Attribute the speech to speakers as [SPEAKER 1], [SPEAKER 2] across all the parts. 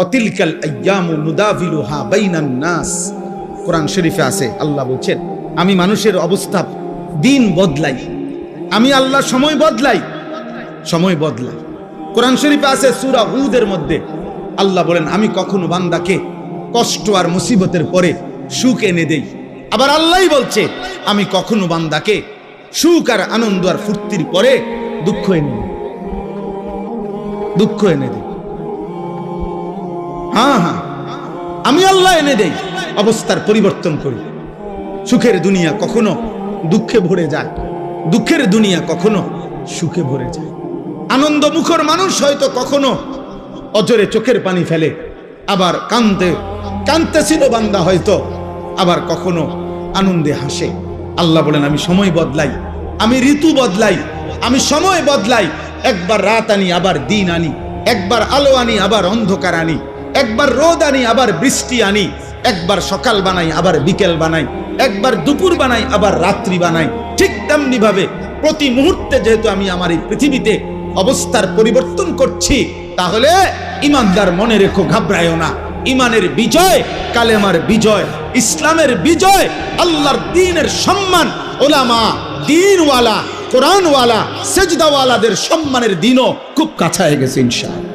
[SPEAKER 1] অতিলকাল আইয়ামু নুদাভিলুহা বাইনান নাস। কোরআন শরীফে আছে, আল্লাহ বলছেন আমি মানুষের অবস্থা দিন বদলাই, আমি আল্লাহ সময় বদলাই, সময় বদলাই। কোরআন শরীফে আছে সূরা হুদের মধ্যে আল্লাহ বলেন আমি কখনো বান্দাকে কষ্ট আর মুসিবতের পরে সুখ এনে দেই। আবার আল্লাহই বলছে আমি কখনো বান্দাকে সুখ আর আনন্দ আর ফুর্তির পরে দুঃখ এনে দেই, দুঃখ এনে দেই। হ্যাঁ হ্যাঁ, আমি আল্লাহ এনে দেই, অবস্থার পরিবর্তন করি। সুখের দুনিয়া কখনো দুঃখে ভরে যায়, দুঃখের দুনিয়া কখনো সুখে ভরে যায়। আনন্দ মুখর মানুষ হয়তো কখনো অজরে চোখের পানি ফেলে, আবার কাঁদতেছিল বান্দা হয়তো, আবার কখনো আনন্দে হাসে। আল্লাহ বলেন আমি সময় বদলাই, আমি ঋতু বদলাই, আমি সময় বদলাই। একবার রাত আনি আবার দিন আনি, একবার আলো আনি আবার অন্ধকার আনি, একবার রোদ আনি আবার বৃষ্টি আনি, একবার সকাল বানাই আবার বিকেল বানাই, একবার দুপুর বানাই আবার রাত্রি বানাই। ঠিক তেমনি ভাবে প্রতি মুহূর্তে যেহেতু আমি আমার এই পৃথিবীতে অবস্থার পরিবর্তন করছি, তাহলে ইমানদার মনে রেখো, ঘাবড়ায়ও না। ইমানের বিজয়, কালেমার বিজয়, ইসলামের বিজয়, আল্লাহর দ্বীনের সম্মান, ওলামা, দ্বীনওয়ালা, কোরআনওয়ালা, সেজদাওয়ালাদের সম্মানের দিনও খুব কাছায় গেছে ইনশাআল্লাহ।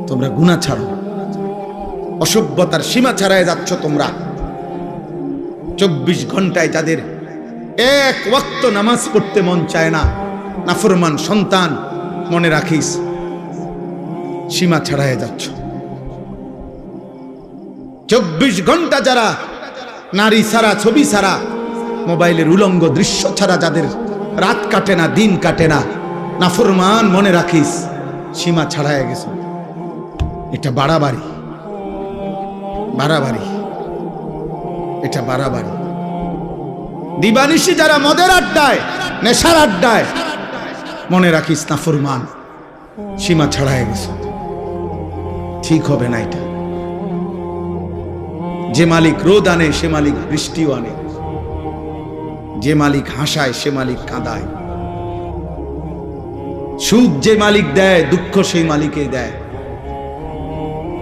[SPEAKER 1] তোমরা গুনাহ ছাড়ো, অসভ্যতার সীমা ছাড়ায় যাচ্ছ তোমরা। 24 ঘন্টায় যাদের এক ওয়াক্ত নামাজ পড়তে মন চায় না, নাফরমান সন্তান, মনে রাখিস সীমা ছাড়ায় যাচ্ছ। 24 ঘন্টা যারা নারী ছাড়া, ছবি ছাড়া, মোবাইলের উলঙ্গ দৃশ্য ছাড়া যাদের রাত কাটে না, দিন কাটে না, নাফরমান, মনে রাখিস সীমা ছাড়ায় গেছে। এটা বাড়াবাড়ি, বাড়াবাড়ি, এটা বাড়াবাড়ি। দিবানিশি যারা মদের আড্ডায়, নেশার আড্ডায়, মনে রাখিস নাফরমান, সীমা ছাড়ায় গেছে। ঠিক হবে না এটা। যে মালিক রোদ আনে সে মালিক বৃষ্টিও আনে, যে মালিক হাসায় সে মালিক কাঁদায়, সুখ যে মালিক দেয় দুঃখ সেই মালিকই দেয়,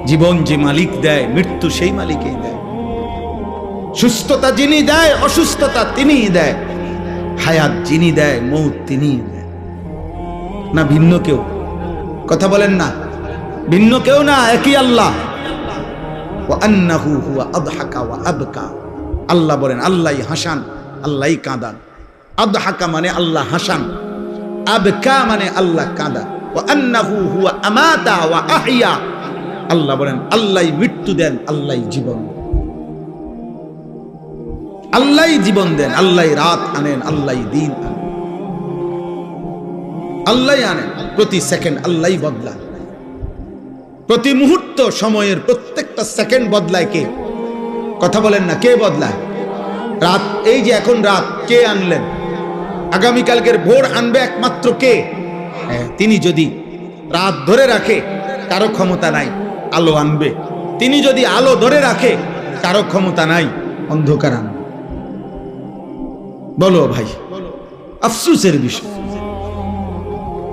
[SPEAKER 1] জীবন যে মালিক দেয় মৃত্যু সেই মালিকই দেয়, সুস্থতা যিনি দেয় অসুস্থতা তিনিই দেয়, হায়াত যিনি দেয় মৌত তিনিই দেয়। না ভিন্ন কেউ? কথা বলেন না, ভিন্ন কেউ না, একই আল্লাহ। আল্লাহ বলেন আল্লাহই হাসান, আল্লাহই কাঁদান। আদহাকা মানে আল্লাহ হাসান, আবকা মানে আল্লাহ কাঁদান। ওয়া আন্নাহু হুয়া আমাতা ওয়া আহইয়া, আল্লাহ বলেন আল্লাহই মৃত্যু দেন, আল্লাহই জীবন, আল্লাহই জীবন দেন, আল্লাহই রাত আনেন, আল্লাহই দিন আনেন, আল্লাহই আনেন। প্রতি সেকেন্ড আল্লাহই বদলান, প্রতি মুহূর্ত সময়ের প্রত্যেকটা সেকেন্ড বদলায় কে? কথা বলেন না, কে বদলায়? রাত, এই যে এখন রাত, কে আনলেন? আগামীকালকের ভোর আনবে একমাত্র কে? তিনি যদি রাত ধরে রাখে কারো ক্ষমতা নাই, আলো আনবে। তিনি যদি আলো ধরে রাখে কারো ক্ষমতা নাই, অন্ধকার আনবে। বলো ভাই, আফসোসের বিষয়,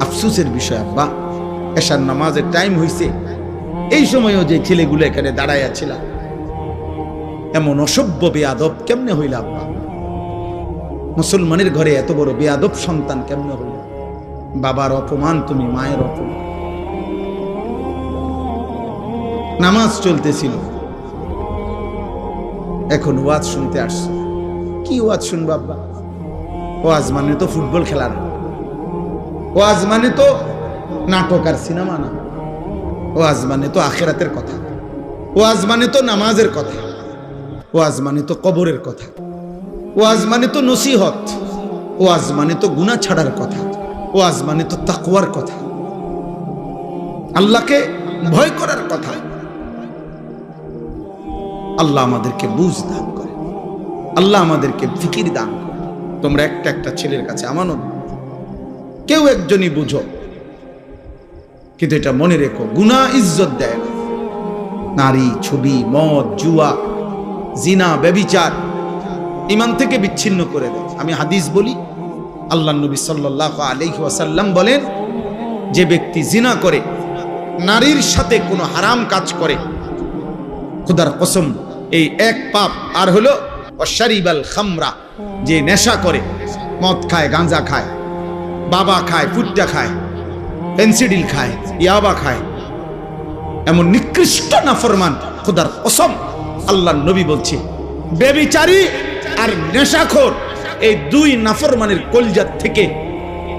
[SPEAKER 1] আফসোসের বিষয়। আব্বা এশার নামাজের টাইম হইছে, এই সময়ও যে ছেলেগুলো এখানে দাঁড়াইয়া ছিল, এমন অসভ্য বেয়াদব কেমনে হইল আব্বা? মুসলমানের ঘরে এত বড় বেয়াদব সন্তান কেমনে হইল? বাবার অপমান তুমি, মায়ের অপমান। নামাজ চলতেছিল, এখন ওয়াজ শুনতে আসছে। কি ওয়াজ শুনবো আব্বা? ওয়াজ মানে তো ফুটবল খেলা না, ওয়াজ মানে তো নাটক আর সিনেমা না, ওয়াজ মানে তো আখিরাতের কথা, ওয়াজ মানে তো নামাজের কথা, ওয়াজ মানে তো কবরের কথা, ওয়াজ মানে তো নসিহত, ওয়াজ মানে তো গুনাহ ছাড়ার কথা, ওয়াজ মানে তো তাকওয়ার কথা, আল্লাহকে ভয় করার কথা। আল্লাহ আমাদেরকে বুঝ দান করে, আল্লাহ আমাদেরকে ফিকির দান করে। তোমরা একটা একটা ছেলের কাছে আমানত, কেউ একজনই বুঝো, কিন্তু এটা মনে রেখো, গুনাহ ইজ্জত দেয় না। নারী, ছবি, মদ, জুয়া, জিনা, ব্যভিচার ঈমান থেকে বিচ্ছিন্ন করে দেয়। আমি হাদিস বলি, আল্লাহর নবী সাল্লাল্লাহু আলাইহি ওয়াসাল্লাম বলেন, যে ব্যক্তি জিনা করে নারীর সাথে কোনো হারাম কাজ করে, খোদার কসম এই এক পাপ। আর হলো অশারিবাল খামরা, যে নেশা করে, মদ খায়, গাঁজা খায়, বাবা খায়, ফুট্টা খায়, পেন্সিডিল খায়, ইয়াবা খায়, এমন নিকৃষ্ট নাফরমান, খোদার কসম আল্লাহর নবী বলছে বেবিচারী আর নেশাখোর এই দুই নাফরমানের কলজাত থেকে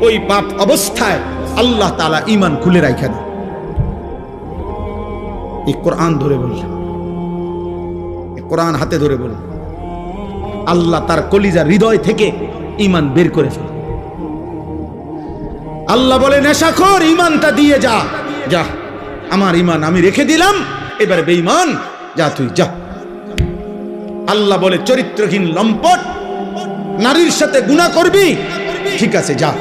[SPEAKER 1] ওই পাপ অবস্থায় আল্লাহ তাআলা ঈমান খুলে রাখেন। এই কোরআন ধরে বললেন, কোরআন হাতে ধরে বললেন, আল্লাহ তার কলিজার হৃদয় থেকে ঈমান বের করে ফেলে। আল্লাহ বলে নেশাখোর ঈমানটা দিয়ে যা, যা আমার ঈমান আমি রেখে দিলাম, এবার বেঈমান যা তুই যা। আল্লাহ বলে চরিত্রহীন লম্পট নারীর সাথে গুনাহ করবি, ঠিক আছে যা,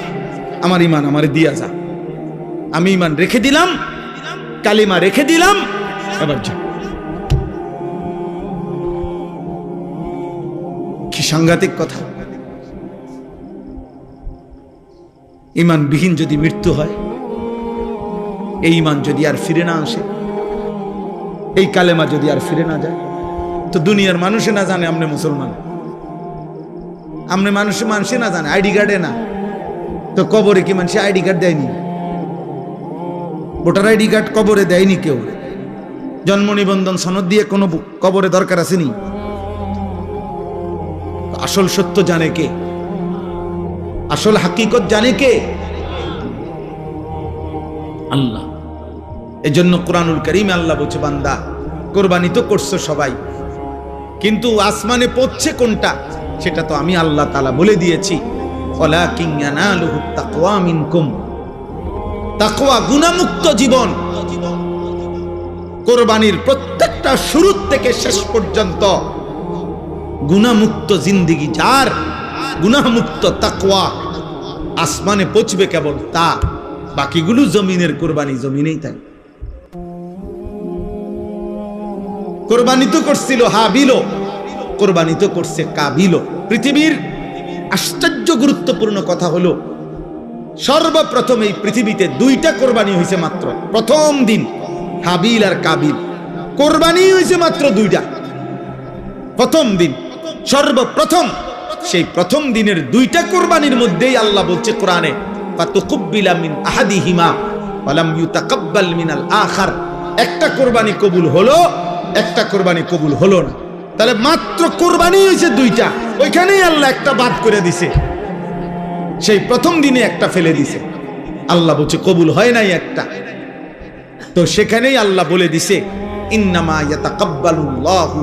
[SPEAKER 1] আমার ঈমান আমারে দিয়া যা, আমি ঈমান রেখে দিলাম, কালিমা রেখে দিলাম, এবার যা। কি সাংঘাতিক কথা! ঈমানবিহীন যদি মৃত্যু হয়, এই ঈমান যদি আর ফিরে না আসে, এই কালেমা যদি আর ফিরে না যায়, তো দুনিয়ার মানুষে না জানে আমনে মুসলমান, আমনে মানুষে না জানে, আইডি কার্ডে না, তো কবরে কি মানুষ আইডি কার্ড দেয়নি? ভোটার আইডি কার্ড কবরে দেয়নি কেউ। জন্ম নিবন্ধন সনদ দিয়ে কোনো কবরে দরকার আসেনি। আসল সত্য জানে কে? আসল হাকিকত জানে কে? আল্লাহ। এজন্য কোরআনুল কারীমে আল্লাহ বলছে, বান্দা কোরবানি তো করছো সবাই, কিন্তু আসমানে পৌঁছছে কোনটা সেটা তো আমি আল্লাহ তাআলা বলে দিয়েছি। ওয়ালাকিন ইয়ানালুহু তাকওয়া মিনকুম, তাকওয়া গুনাহমুক্ত জীবন। কোরবানির প্রত্যেকটা শুরু থেকে শেষ পর্যন্ত গুনাহমুক্ত জিন্দেগি যার, গুনাহমুক্ত তাকওয়া, আসমানে পৌঁছবে কেবল তা, বাকিগুলো জমিনের কোরবানি জমিনেই থাকে। কোরবানি তো করছিল হাবিলও, কোরবানি তো করছে কাবিলও। পৃথিবীর আশ্চর্য গুরুত্বপূর্ণ কথা হলো, সর্বপ্রথম এই পৃথিবীতে দুইটা কোরবানি হয়েছে মাত্র, প্রথম দিন হাবিল আর কাবিল, কোরবানি হয়েছে মাত্র দুইটা, প্রথম দিন সর্বপ্রথম। সেই প্রথম দিনের দুইটা কোরবানির মধ্যেই আল্লাহ বলছে কোরআনে, ফাতুকুব্বিলা মিন আহাদিহিমা ওয়া লাম ইউতাকাব্বাল মিনাল আখার। একটা কোরবানি কবুল হলো, একটা কোরবানি কবুল হলো না। তাহলে মাত্র কোরবানি হয়েছে দুইটা, ওইখানেই আল্লাহ একটা বাদ করে দিছে, সেই প্রথম দিনে একটা ফেলে দিছে। আল্লাহ বলছে কবুল হয় নাই একটা, তো সেখানেই আল্লাহ বলে দিছে ইন্নামা ইয়াতাকাব্বালুল্লাহু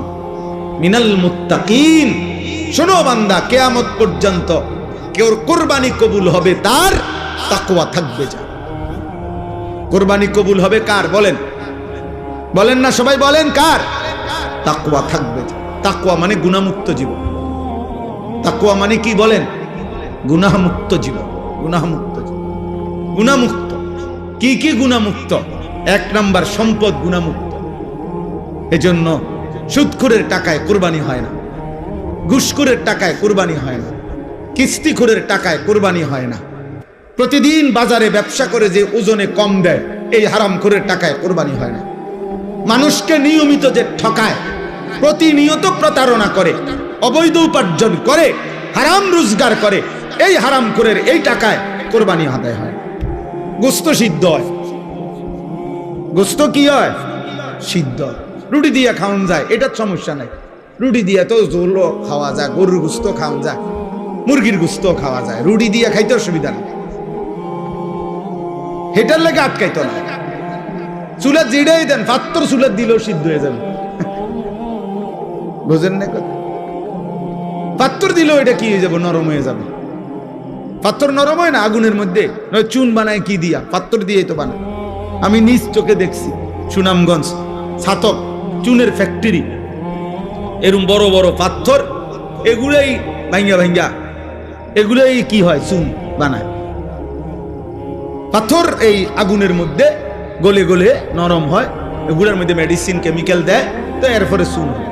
[SPEAKER 1] মিনাল মুত্তাকিন। শোনো বান্দা, কিয়ামত পর্যন্ত কেউ কোরবানি কবুল হবে তার তাকওয়া থাকবে। যা কোরবানি কবুল হবে কার বলেন? বলেন না সবাই, বলেন কার? তাকওয়া থাকবে। তাকওয়া মানে গুনাহমুক্ত জীবন। তাকওয়া মানে কি বলেন? গুনাহমুক্ত জীবন। গুনাহমুক্ত জীবন, গুনাহমুক্ত। কি কি গুনাহমুক্ত? এক নাম্বার সম্পদ গুনাহমুক্ত। এজন্য সুদখোরের টাকায় কোরবানি হয় না, ঘুষখোরের টাকায় কোরবানি হয় না, কিস্তিখোরের টাকায় কোরবানি হয় না, প্রতিদিন বাজারে ব্যবসা করে যে ওজনে কম দেয় এই হারামখোরের টাকায় কোরবানি হয় না, মানুষকে নিয়মিত যে ঠকায়, প্রতিনিয়ত প্রতারণা করে, অবৈধ উপার্জন করে, হারাম রোজগার করে, এই হারামখোরের এই টাকায় কোরবানি আদায় হয়। গোস্ত সিদ্ধ হয়, গোস্ত কি হয়? সিদ্ধ। রুটি দিয়ে খাওয়ান যায়, এটার সমস্যা নাই। রুটি দিয়ে তো জোলও খাওয়া যায়, গরুর গোস্ত খাওয়া যায়, মুরগির গোস্ত খাওয়া যায়, রুটি দিয়ে খাইতে অসুবিধা নেই, হেটার লেগে আটকাইতো না। চুলা জিড়াই দেন, পাত্তর চুলা দিলেও সিদ্ধ হয়ে যাবে। বুঝেন না কথা? পাত্তর দিলেও এটা কি হয়ে যাবে? নরম হয়ে যাবে। পাত্তর নরম হয় না আগুনের মধ্যে, চুন বানায় কি দিয়া? পাত্তর দিয়ে তো বানায়। আমি নিজ চোখে দেখছি, সুনামগঞ্জ ছাতক চুনের ফ্যাক্টরি, এরম বড় বড় পাথর, এগুলাই ভাঙ্গা ভাঙ্গা, এগুলাই কি হয়? চুন বানায়। পাথর এই আগুনের মধ্যে গলে গলে নরম হয়, এগুলোর মধ্যে মেডিসিন কেমিক্যাল দেয়, তো এরপরে চুন হয়।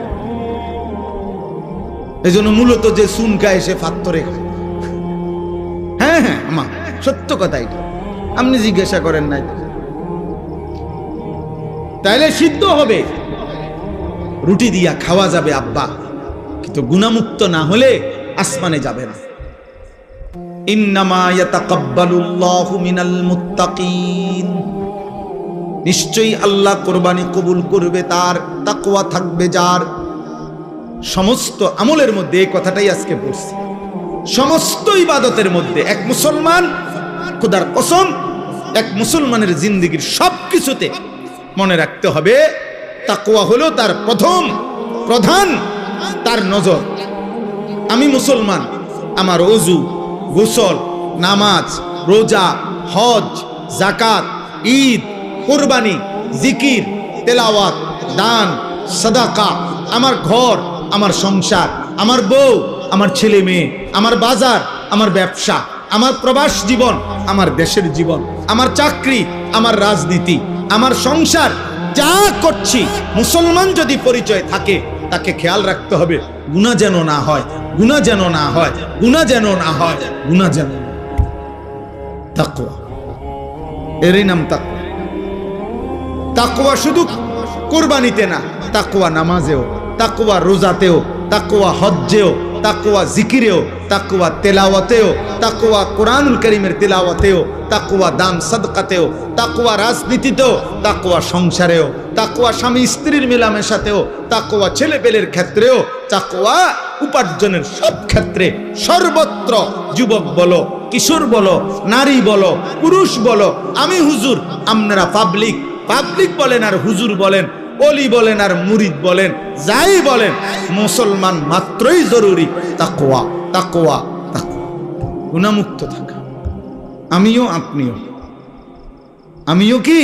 [SPEAKER 1] এই জন্য মূলত যে চুন খায় সে পাথরে খায়। হ্যাঁ হ্যাঁ, আমার সত্য কথা এটা, আপনি জিজ্ঞাসা করেন নাই। তাইলে সিদ্ধ হবে, রুটি দিয়া খাওয়া যাবে আব্বা, কিন্তু গুনাহমুক্ত না হলে আসমানে যাবে না। ইন্নামা ইয়াতাকাব্বালুল্লাহু মিনাল মুত্তাকিন, নিশ্চয়ই আল্লাহ কোরবানি কবুল করবে তার, তাকওয়া থাকবে যার। সমস্ত আমলের মধ্যে এই কথাটাই আজকে পড়ছি, সমস্ত ইবাদতের মধ্যে এক মুসলমান, খোদার কসম, এক মুসলমানের জিন্দেগীর সবকিছুতে মনে রাখতে হবে তাকওয়া হলো তার প্রধান তার নজর। আমি মুসলমান, আমার ওযু, গোসল, নামাজ, রোজা, হজ, যাকাত, ঈদ, কুরবানি, জিকির, তেলাওয়াত, দান, সাদাকা, আমার ঘর, আমার সংসার, আমার বউ, আমার ছেলে মেয়ে, আমার বাজার, আমার ব্যবসা, আমার প্রবাস জীবন, আমার দেশের জীবন, আমার চাকরি, আমার রাজনীতি, আমার সংসার, যা করছি, মুসলমান যদি পরিচয় থাকে তাকে খেয়াল রাখতে হবে গুনাহ যেন না হয়, গুনাহ যেন না হয়, গুনাহ যেন না হয়, গুনাহ যেন। তাকওয়া, এরই নাম তাকওয়া। তাকওয়া শুধু কুরবানিতে না, তাকওয়া নামাজেও, তাকওয়া রোজাতেও, তাকওয়া হজ্জেও, তাকওয়া জিকিরেও, তাকওয়া তেলাওয়াতেও, তাকওয়া কোরআনুল কারীমের তেলাওয়াতেও, তাকওয়া দান সাদকাতেও, তাকওয়া রাজনীতিতেও, তাকওয়া সংসারেও, তাকওয়া স্বামী স্ত্রীর মেলামেশাতেও, তাকওয়া ছেলেপেলের ক্ষেত্রেও, তাকওয়া উপার্জনের সব ক্ষেত্রে, সর্বত্র। যুবক বলো, কিশোর বলো, নারী বলো, পুরুষ বলো, আমি হুজুর, আপনারা পাবলিক বলেন আর হুজুর বলেন, ওলি বলেন আর মুরিদ বলেন, যাই বলেন, মুসলমান মাত্রই জরুরি তাকওয়া, তাকওয়া, তাকওয়া। গুনাহমুক্ত থাকা, আমিও আপনিও, আমিও কি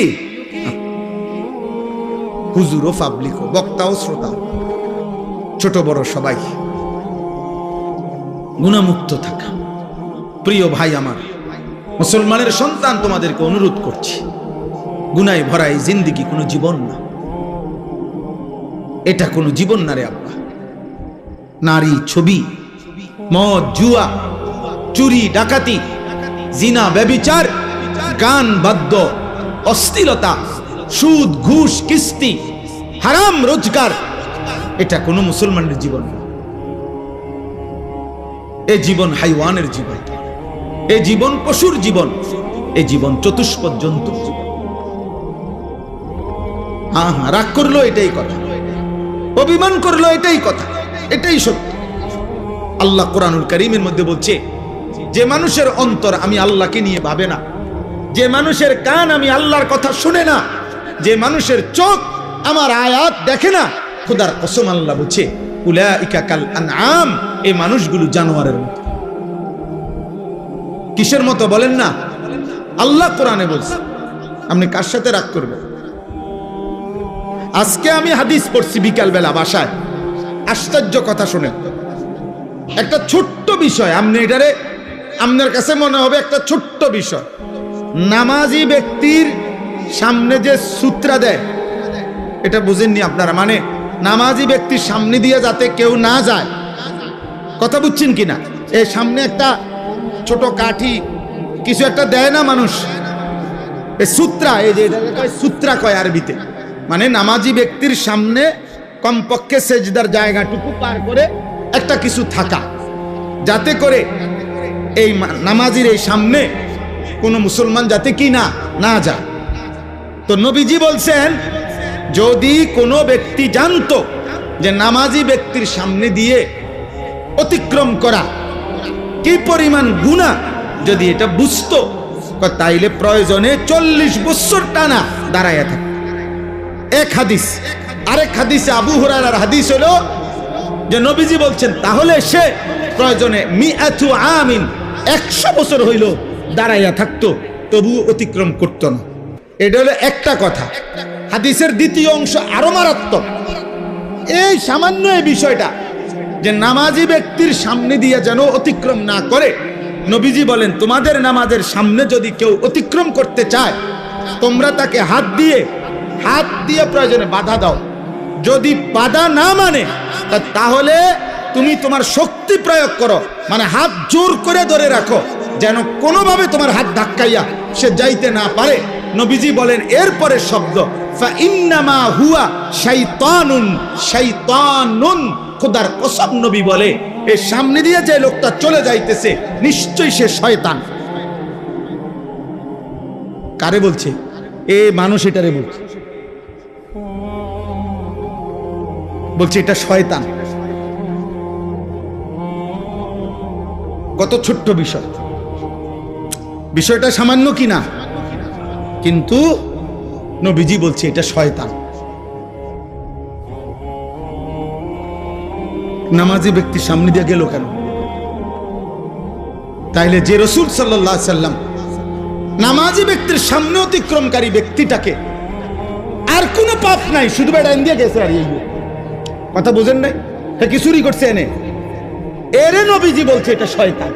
[SPEAKER 1] হুজুরও পাবলিকও, বক্তাও শ্রোতা, ছোট বড় সবাই গুনাহমুক্ত থাকা। প্রিয় ভাই আমার, মুসলমানের সন্তান, তোমাদেরকে অনুরোধ করছি, গুনায় ভরা এই জিন্দেগি কোনো জীবন না, এটা কোনো জীবন না রে আব্বা। নারী, ছবি, মদ, জুয়া, চুরি, ডাকাতি, জিনা, ব্যভিচার, গান, বাদ্য, অশ্লীলতা, সুদ, ঘুষ, কিস্তি, হারাম রোজগার, এটা কোনো মুসলমানের জীবন না। এ জীবন হাইওয়ানের জীবন, এ জীবন পশুর জীবন, এ জীবন চতুষ্পদ জন্তুর জীবন। হ্যাঁ, রাগ করলো এটাই কথা, অভিমান করলো এটাই কথা, এটাই সত্য। আল্লাহ কোরআনুল কারীমের মধ্যে বলছে, যে মানুষের অন্তর আমি আল্লাহকে নিয়ে ভাবে না, যে মানুষের কান আমি আল্লাহর কথা শুনে না, যে মানুষের চোখ আমার আয়াত দেখে না, খোদার কসম আল্লাহ বলছে উলাইকা কাল আনআম, এই মানুষগুলো জানোয়ারের মতো। কিসের মতো বলেন না? আল্লাহ কোরআনে বলছে। আপনি কার সাথে রাগ করবেন? আজকে আমি হাদিস পড়ছি বিকালবেলা বাসায়, আশ্চর্য কথা শুনেন। একটা ছোট্ট বিষয়, আপনি এটারে আপনার কাছে মনে হবে একটা ছোট্ট বিষয়। নামাজি ব্যক্তির সামনে যে সূত্রা দেয়, এটা বুঝেননি আপনারা? মানে নামাজি ব্যক্তির সামনে দিয়ে যাতে কেউ না যায়, কথা বুঝছেন কিনা? এই সামনে একটা ছোট কাঠি কিছু একটা দেয় না মানুষ, এই সূত্রা, এই যে সূত্রা কয় আরবিতে, মানে নামাজি ব্যক্তির সামনে কমপক্ষে সেজদার জায়গাটুকু পার করে একটা কিছু থাকা, যাতে করে এই নামাজির এই সামনে কোনো মুসলমান যাতে কি না যায়। তো নবীজি বলছেন, যদি কোনো ব্যক্তি জানতো যে নামাজি ব্যক্তির সামনে দিয়ে অতিক্রম করা কি পরিমাণ গুনাহ, যদি এটা বুঝতো, তাইলে প্রয়োজনে 40 বছর টানা দাঁড়াইয়া থাকে। এক হাদিস। আরেক হাদিসে আবু হুরায়রার হাদিস হলো যে নবীজি বলছেন, তাহলে সে প্রয়োজনে 100 বছর হইল দাঁড়াইয়া থাকতো, তবু অতিক্রম করত না। এটা হলো একটা কথা। হাদিসের দ্বিতীয় অংশ আরো মারাত্মক। এই সামান্য এই বিষয়টা যে নামাজি ব্যক্তির সামনে দিয়ে যেন অতিক্রম না করে, নবীজি বলেন, তোমাদের নামাজের সামনে যদি কেউ অতিক্রম করতে চায়, তোমরা তাকে হাত দিয়ে প্রয়োজনে বাধা দাও। যদি বাধা না মানে, তাহলে তুমি তোমার শক্তি প্রয়োগ করো, মানে হাত জোর করে ধরে রাখো, যেন কোনোভাবে তোমার হাত ধাক্কাইয়া সে যাইতে না পারে। নবীজি বলেন এরপরে শব্দ ফা ইন্নামা হুয়া শাইতানুন শাইতানুন। খোদার কসম নবী বলে এর সামনে দিয়ে যে লোকটা চলে যাইতেছে নিশ্চয়ই সে শয়তান। কারে বলছে? এ মানুষ এটারে বলছে, বলছে এটা শয়তান। কত ছোট্ট বিষয়, বিষয়টা সামান্য কিনা, কিন্তু নবীজি বলছে এটা শয়তান। নামাজি ব্যক্তি সামনে দিয়ে গেল কেন? তাইলে যে রাসূল সাল্লাল্লাহু আলাইহি সাল্লাম নামাজি ব্যক্তির সামনে অতিক্রমকারী ব্যক্তিটাকে আর কোনো পাপ নাই, শুধু বেড়াইন দিয়ে গেছে। আর এই কথা বুঝেন নাই? হ্যাঁ, কি চুরি করছে এনে, এরে নবীজি বলছে এটা শয়তান।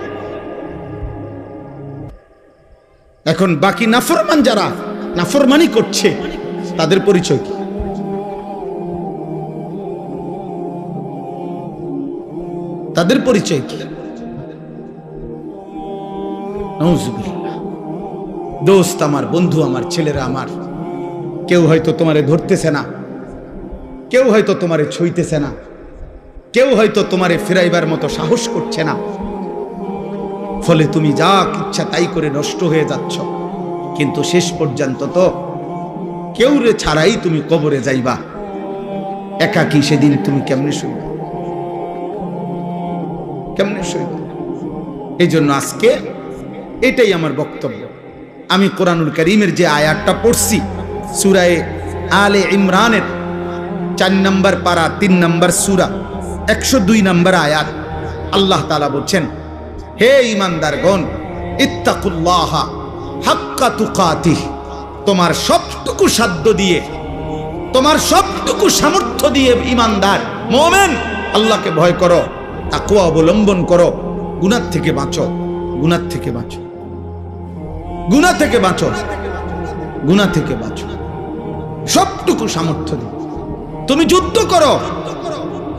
[SPEAKER 1] এখন বাকি নাফরমান যারা নাফরমানি করছে তাদের পরিচয় কি? তাদের পরিচয় কি? নাউযুবিল্লাহ। দোস্ত আমার, বন্ধু আমার, ছেলেরা আমার, কেউ হয়তো তোমারে ধরতেছে না, কেউ হয়তো তোমারে ছুঁইতেছে না, কেউ হয়তো তোমারে ফিরাইবার মতো সাহস করছে না, ফলে তুমি যা ইচ্ছা তাই করে নষ্ট হয়ে যাচ্ছ। কিন্তু শেষ পর্যন্ত তো কেউ রে ছাড়াই তুমি কবরে যাইবা। একাকী সেদিন তুমি কেমনে শুইবা? কেমনে শুইবা? এই জন্য আজকে এটাই আমার বক্তব্য। আমি কোরআনুল কারীমের যে আয়াতটা পড়ছি সূরা আলে ইমরানের 4 নম্বর পারা 3 নম্বর সূরা 102 নম্বর আয়াত, আল্লাহ তাআলা বলছেন, হে ঈমানদারগণ, ইত্তাকুল্লাহা হাক্কা তুকাতিহ, তোমার সবটুকু সাধ্য দিয়ে, তোমার সবটুকু সামর্থ্য দিয়ে ঈমানদার মুমিন আল্লাহকে ভয় করো, তাকওয়া অবলম্বন করো, গুনাহ থেকে বাঁচো, গুনাহ থেকে বাঁচো, গুনাহ থেকে বাঁচো, গুনাহ থেকে বাঁচো। সবটুকু সামর্থ্য দিয়ে তুমি যুদ্ধ করো,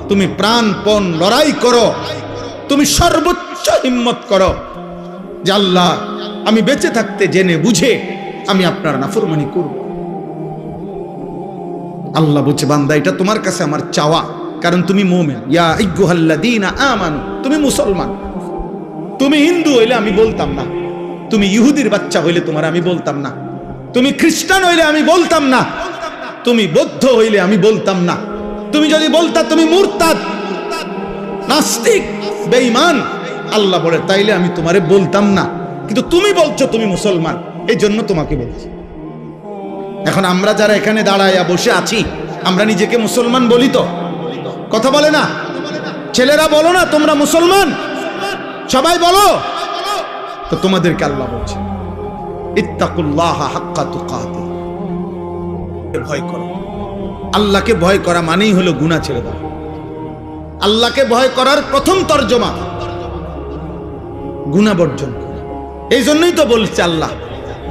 [SPEAKER 1] তুমি প্রাণপণ লড়াই করো, তুমি সর্বোচ্চ হিম্মত করো যে আল্লাহ আমি বেঁচে থাকতে জেনে বুঝে আমি আপনার নাফরমানি করব। আল্লাহ বলছে, বান্দা এটা তোমার কাছে আমার চাওয়া, কারণ তুমি মুমিন। ইয়া আইয়ুহাল্লাযীনা আমানু, তুমি মুসলমান। তুমি হিন্দু হইলে আমি বলতাম না, তুমি ইহুদির বাচ্চা হইলে তোমার আমি বলতাম না, তুমি খ্রিস্টান হইলে আমি বলতাম না, তুমি বৌদ্ধ হইলে আমি বলতাম না, তুমি যদি বলতা তুমি মুরতাদ, নাস্তিক, বেঈমান, আল্লাহ বলে তাইলে আমি তোমারে বলতাম না, কিন্তু তুমি বলছো তুমি মুসলমান, এই জন্য তোমাকে বলছি। এখন আমরা যারা এখানে দাঁড়াইয়া বসে আছি, আমরা নিজেকে মুসলমান বলি তো? কথা বলে না? ছেলেরা বলো না তোমরা মুসলমান? সবাই বলো তো। তোমাদেরকে আল্লাহ বলছে ইত্তাকুল্লাহা হাক্কা তুকাতিহ, ভয় করো। আল্লাহকে ভয় করা মানেই হলো গুনাহ ছেড়ে দাও। আল্লাহকে ভয় করার প্রথম তর্জমা গুনাহ বর্জন। এই জন্যই তো বলছে আল্লাহ,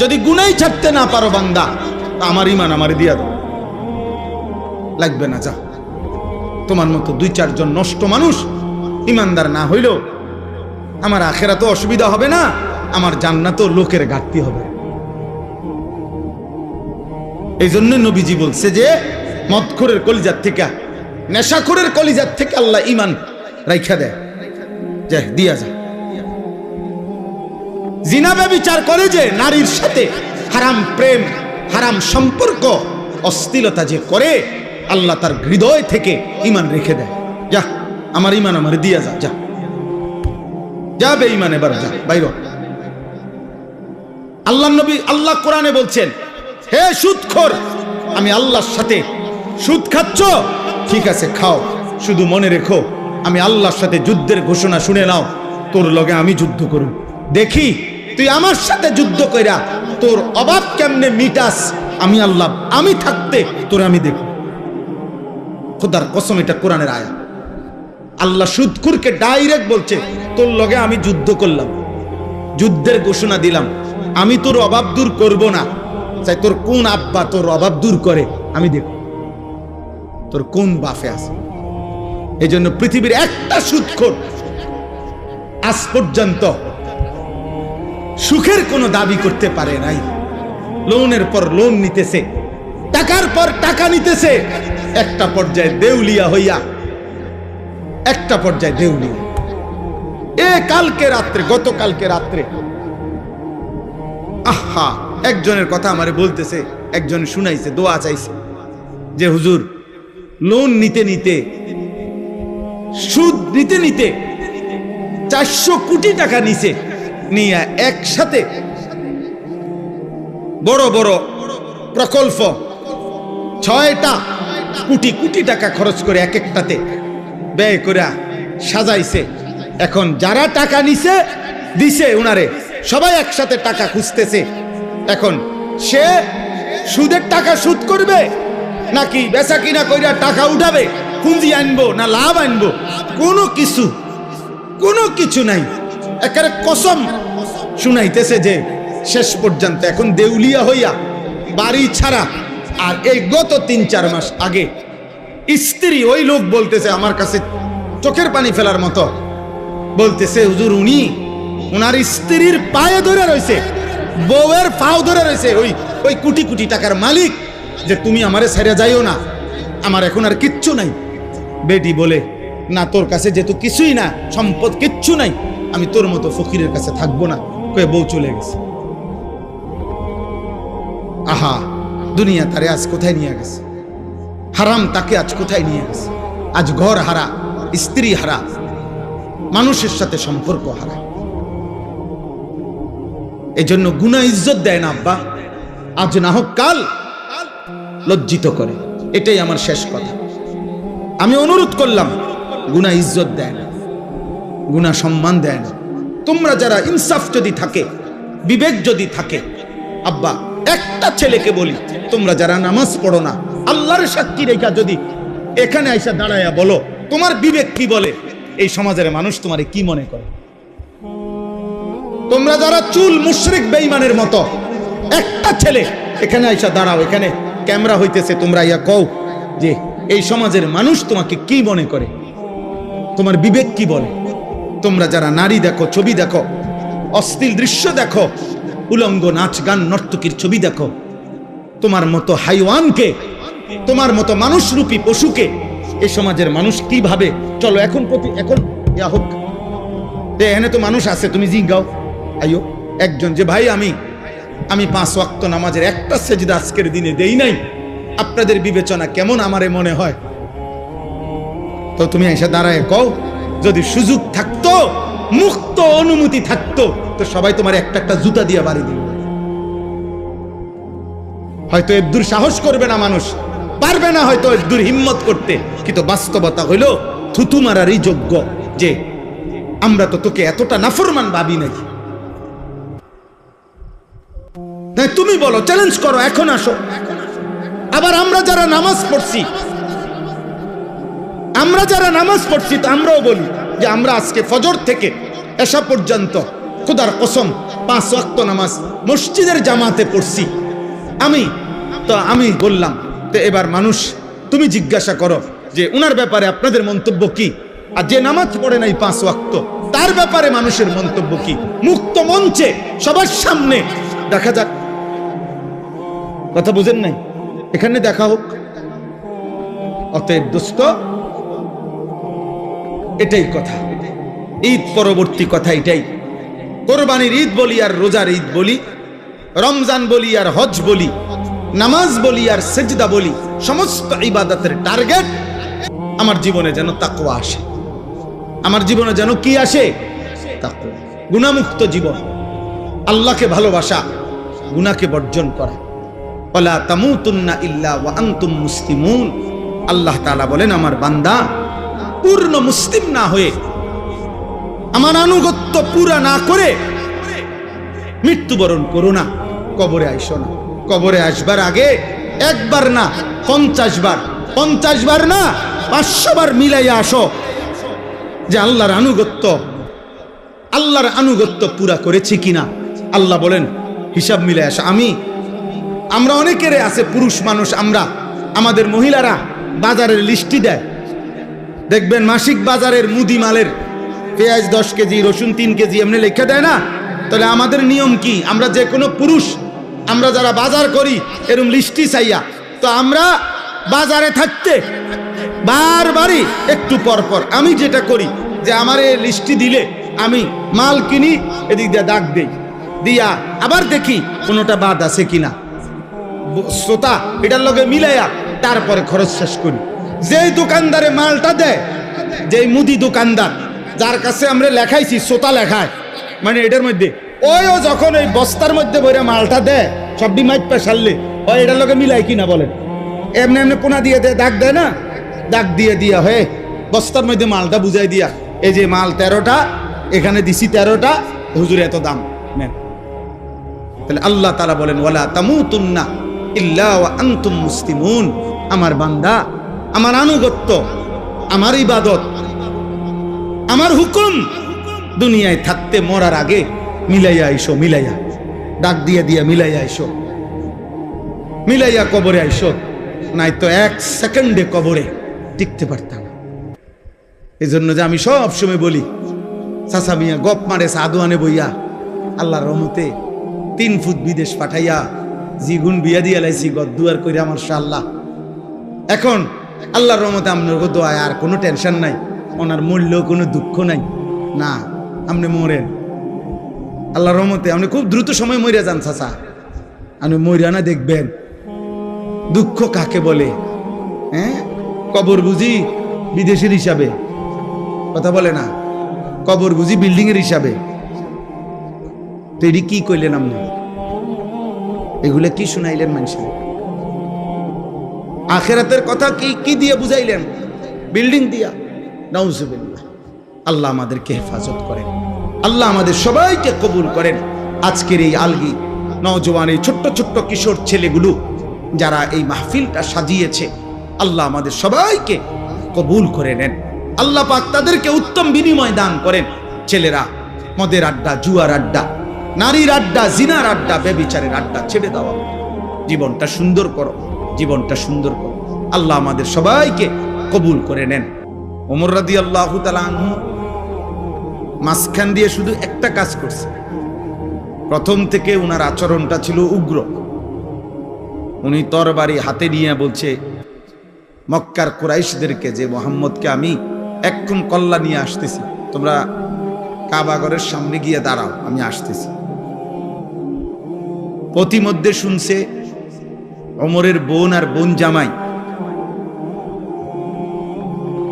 [SPEAKER 1] যদি গুনাহই ছাড়তে না পারো বান্দা, আমার ঈমান আমারে দিয়া দাও, লাগবে না, যা। তোমার মতো 2-4 জন নষ্ট মানুষ ঈমানদার না হইলেও আমার আখিরাতে অসুবিধা হবে না, আমার জান্নাতেও লোকের ঘাটতি হবে। এই জন্য নবীজি বলছে যে মদখোরের কলিজার থেকে, নেশাখোরের কলিজার থেকে আল্লাহ ঈমান রাইখা দেয়, যা দিয়া যা। জিনা ব্যভিচার করে যে নারীর সাথে, হারাম প্রেম, হারাম সম্পর্ক, অশ্লীলতা যে করে, আল্লাহ তার হৃদয় থেকে ঈমান রেখে দেয়, যা আমার ঈমান আমার দিয়া যা, যা যা বেঈমান, এবার যা বাইর। আল্লাহ নবী, আল্লাহ কোরআনে বলছেন, হে সুদখোর, আমি আল্লাহর সাথে সুদ খাচ্ছ, ঠিক আছে খাও, শুধু মনে রেখো আমি আল্লাহর সাথে যুদ্ধের ঘোষণা শুনে নাও, তোর লগে আমি যুদ্ধ করব, দেখি তুই আমার সাথে যুদ্ধ কইরা তোর অভাব কেমনে মিটাস। আমি আল্লাহ, আমি থাকতে তোর আমি দেখব। খোদার কসম, এটা কোরআনের আয়াত। আল্লাহ সুদখোরকে ডাইরেক্ট বলছে, তোর লগে আমি যুদ্ধ করলাম, যুদ্ধের ঘোষণা দিলাম, আমি তোর অভাব দূর করব না, চাই তোর কোন আব্বা তোর অভাব দূর করে আমি দেখব, তোর কোন বাফে আছে। এই জন্য পৃথিবীর একটা সুদখোর আজ পর্যন্ত সুখের কোনো দাবি করতে পারে নাই, লোনের পর লোন নিতেছে, টাকার পর টাকা নিতেছে, একটা পর্যায়ে দেউলিয়া হইয়া, একটা পর্যায়ে দেউলিয়া। কালকে রাত্রে, গতকালকে রাত্রে, আহা, একজনের কথা আমারে বলতেছে, একজন শুনাইছে, দোয়া চাইছে যে হুজুর, লোন নিতে নিতে, সুদ নিতে নিতে 400 কোটি টাকা নিছে, নিয়ে একসাথে বড় বড় প্রকল্প 6টা কোটি কোটি টাকা খরচ করে এক একটাতে ব্যয় করে সাজাইছে। এখন যারা টাকা নিছে দিছে উনারে, সবাই একসাথে টাকা খুঁজতেছে। এখন সে সুদের টাকা সুদ করবে নাকি বেচা কিনা কইরা টাকা উঠাবে, পুঁজি আনবো না লাভ আনবো, কোনো কিছু নাই। একেবারে কসম শুনাইতেছে যে শেষ পর্যন্ত এখন দেউলিয়া হইয়া বাড়ি ছাড়া। আর এই গত 3-4 মাস আগে স্ত্রী, ওই লোক বলতেছে আমার কাছে চোখের পানি ফেলার মতো, বলতেছে হুজুর, উনার স্ত্রীর পায়ে ধরে রয়েছে, বউয়ের পাও ধরে রয়েছে ওই কোটি কোটি টাকার মালিক, যে তুমি আমারে ছেড়ে যাইও না, আমার এখন আর কিচ্ছু নাই। বেটি বলে, না তোর কাছে যেহেতু কিছুই না, সম্পদ কিচ্ছু নাই, আমি তোর মতো ফকিরের কাছে থাকবো না, কয়ে বউ চলে গেছে। আহা, দুনিয়া তারে আজ কোথায় নিয়ে গেছে, হারাম তাকে আজ কোথায় নিয়ে গেছে। আজ ঘর হারা, স্ত্রী হারা, মানুষের সাথে সম্পর্ক হারা। এই জন্য গুনাহ ইজ্জত দেয় না আব্বা, আজ না হোক কাল লজ্জিত করে। এটাই আমার শেষ কথা। আমি অনুরোধ করলাম, গুনাহ ইজ্জত দেয় না, গুনাহ সম্মান দেয় না। তোমরা যারা ইনসাফ যদি থাকে, বিবেক যদি থাকে, আব্বা একটা ছেলেকে বলি, তোমরা যারা নামাজ পড়ো না, আল্লাহর সাক্ষী রেখা যদি এখানে আইসা দাঁড়ায়া বলো তোমার বিবেক কি বলে, এই সমাজের মানুষ তোমারে কি মনে করে? তোমরা যারা চুল মুশরিক বেঈমানের মতো, একটা ছেলে এখানে আইসা দাঁড়াও, এখানে ক্যামেরা হইতেছে, তোমরা ইয়া কও যে এই সমাজের মানুষ তোমাকে কি মনে করে, তোমার বিবেক কি বলে? তোমরা যারা নারী দেখো, ছবি দেখো, অশ্লীল দৃশ্য দেখো, উলঙ্গ নাচ গান নর্তকীর ছবি দেখো, তোমার মতো হাইওয়ানকে, তোমার মতো মানুষরূপী পশুকে এই সমাজের মানুষ কি ভাবে? চলো এখন ইয়া হোক, এখানে তো মানুষ আছে, তুমি জিজ্ঞাও আইও একজন যে ভাই আমি 5 ওয়াক্ত নামাজের একটা সেজদা আজকের দিনে দেই নাই, আপনাদের বিবেচনা কেমন আমারে মনে হয়? তো তুমি এসে দাঁড়ায় কও, যদি সুযোগ থাকতো, মুক্ত অনুমতি থাকতো, তো সবাই তোমার একটা একটা জুতা দিয়ে বাড়ি দিল। হয়তো এদ্দুর সাহস করবে না মানুষ, পারবে না হয়তো এদ্দুর হিম্মত করতে, কিন্তু বাস্তবতা হইল থুতু মারারই যোগ্য যে আমরা তো তোকে এতটা নাফরমান ভাবি নাকি। তুমি বলো, চ্যালেঞ্জ করো, এখন আসো। আবার আমরা যারা নামাজ পড়ছি, তো আমরাও বলি যে আমরা আজকে ফজর থেকে এশা পর্যন্ত খোদার কসম 5 ওয়াক্ত নামাজ মসজিদের জামাতে পড়ছি। আমি বললাম, তো এবার মানুষ, তুমি জিজ্ঞাসা করো যে উনার ব্যাপারে আপনাদের মন্তব্য কি, আর যে নামাজ পড়ে নাই 5 ওয়াক্ত তার ব্যাপারে মানুষের মন্তব্য কি? মুক্ত মঞ্চে সবার সামনে দেখা যাক। কথা বুঝেন নাই? এখানে দেখা হোক। অতএব দোস্ত, এটাই কথা, ঈদ পরবর্তী কথা এটাই। কোরবানির ঈদ বলি আর রোজার ঈদ বলি, রমজান বলি আর হজ বলি, নামাজ বলি আর সেজদা বলি, সমস্ত ইবাদতের টার্গেট আমার জীবনে যেন তাকওয়া আসে। আমার জীবনে যেন কি আসে? তাকওয়া। গুনাহমুক্ত জীবন, আল্লাহকে ভালোবাসা, গুনাহকে বর্জন করা। ওয়ালা তামুতুন্না ইল্লা ওয়া আনতুম মুসলিমুন। আল্লাহ তাআলা বলেন, আমার বান্দা পূর্ণ মুসলিম না হয়ে, আমার আনুগত্য পুরা না করে মৃত্যুবরণ করো না, কবরে আইসো না। কবরে আসবার আগে একবার না 50 বার, 50 বার না 500 বার মিলাইয়া আসো যে আল্লাহর আনুগত্য পুরা করেছি কিনা। আল্লাহ বলেন হিসাব মিলাই আসো। আমরা অনেকেরে আছে পুরুষ মানুষ, আমাদের মহিলারা বাজারের লিস্টি দেয়, দেখবেন মাসিক বাজারের মুদি মালের পেঁয়াজ 10 কেজি, রসুন 3 কেজি এমনি লেখা দেয় না? তাহলে আমাদের নিয়ম কি? আমরা যে কোনো পুরুষ আমরা যারা বাজার করি এরকম লিস্টি চাইয়া, তো আমরা বাজারে থাকতে বারবারই একটু পর পর আমি যেটা করি যে আমার এই লিস্টি দিলে আমি মাল কিনি, এদিক দিয়ে দাগ দেই, দিয়া আবার দেখি কোনোটা বাদ আছে কিনা, শ্রোতা এটার লগে মিলাইয়া তারপরে খরচ শেষ করি। যেই দোকানদারে মালটা দেয়, যেই মুদি দোকানদার যার কাছে আমরা লেখাইছি শ্রোতা লেখায়, মানে এটার মধ্যে ওইও যখন ওই বস্তার মধ্যে বইরা মালটা দেয় সবডি মাইট পেশাললে ওই এটার লগে মিলাই কিনা বলেন, এমনি এমনি কোনা দিয়ে দেয়, দাগ দেয় না, দাগ দিয়ে দিয়া হয়ে বস্তার মধ্যে মালটা বুঝাই দিয়া, এই যে মাল 13টা, এখানে দিছি 13টা, হুজুর এত দাম নেন। তাহলে আল্লাহ তাআলা বলেন ওয়ালা তামুতুন্না ইল্লা ওয়া আনতুম মুসলিমুন, আমার বান্দা, আমার আনুগত্য, আমার ইবাদত, আমার হুকুম দুনিয়ায় থাকতে মরার আগে মিলাইয়া আইসো, মিলাইয়া ডাক দিয়ে দিয়া মিলাইয়া আইসো, মিলাইয়া কবরে আইসো, নাই তো 1 সেকেন্ডে কবরে টিকতে পারতাম না। এই জন্য যে আমি সব সময় বলি, চাচা মিয়া গপ মারে সাদুয়ানে বইয়া আল্লাহর রহমতে 3 ফুট বিদেশ পাঠাইয়া জিগুন বিয়া দিয়া লাইছি গদ্দুয়ার কইরা মাশাআল্লাহ। এখন আল্লাহর রহমতে আপনার দোয়ায় আর কোনো টেনশন নাই, ওনার মরলেও কোনো দুঃখ নাই, না আপনি মরেন আল্লাহর রহমতে, আপনি খুব দ্রুত সময় মরিয়া যান চাচা, আপনি মরিয়া না দেখবেন দুঃখ কাকে বলে। হ্যাঁ, কবর বুঝি বিদেশের হিসাবে, কথা বলে না, কবর বুঝি বিল্ডিং এর হিসাবে, তো এটি কি কইলেন আপনি, এগুলা কি শুনাইলেন মানুষের? আখিরাতের কথা কি কি দিয়ে বুঝাইলেন? বিল্ডিং দিয়া। নাউজুবিল্লাহ। আল্লাহ আমাদেরকে হেফাজত করেন, আল্লাহ আমাদের সবাইকে কবুল করেন। আজকের এই আলগি নওজওয়ান, এই ছোট্ট ছোট্ট কিশোর ছেলেগুলো যারা এই মাহফিলটা সাজিয়েছে, আল্লাহ আমাদের সবাইকে কবুল করে নেন। আল্লাহ পাক তাদেরকে উত্তম বিনিময় দান করেন। ছেলেরা মদের আড্ডা, জুয়ার আড্ডা, নারীর আড্ডা, জিনার আড্ডা, ব্যভিচারের আড্ডা ছেড়ে দেওয়া, জীবনটা সুন্দর করো, জীবনটা সুন্দর করো। আল্লাহ আমাদের সবাইকে কবুল করে নেন। ওমর রাদিয়াল্লাহু তাআলা আনহু মাঝখান দিয়ে শুধু একটা কাজ করছে, প্রথম থেকে উনার আচরণটা ছিল উগ্র। উনি তরবারি হাতে নিয়ে বলছে মক্কার কুরাইশদেরকে যে মুহাম্মদকে আমি এক্ষুন কল্লা নিয়ে আসতেছি, তোমরা কাবাগরের সামনে গিয়ে দাঁড়াও, আমি আসতেছি। প্রতিমধ্যে শুনছে ওমরের বোন আর বোন জামাই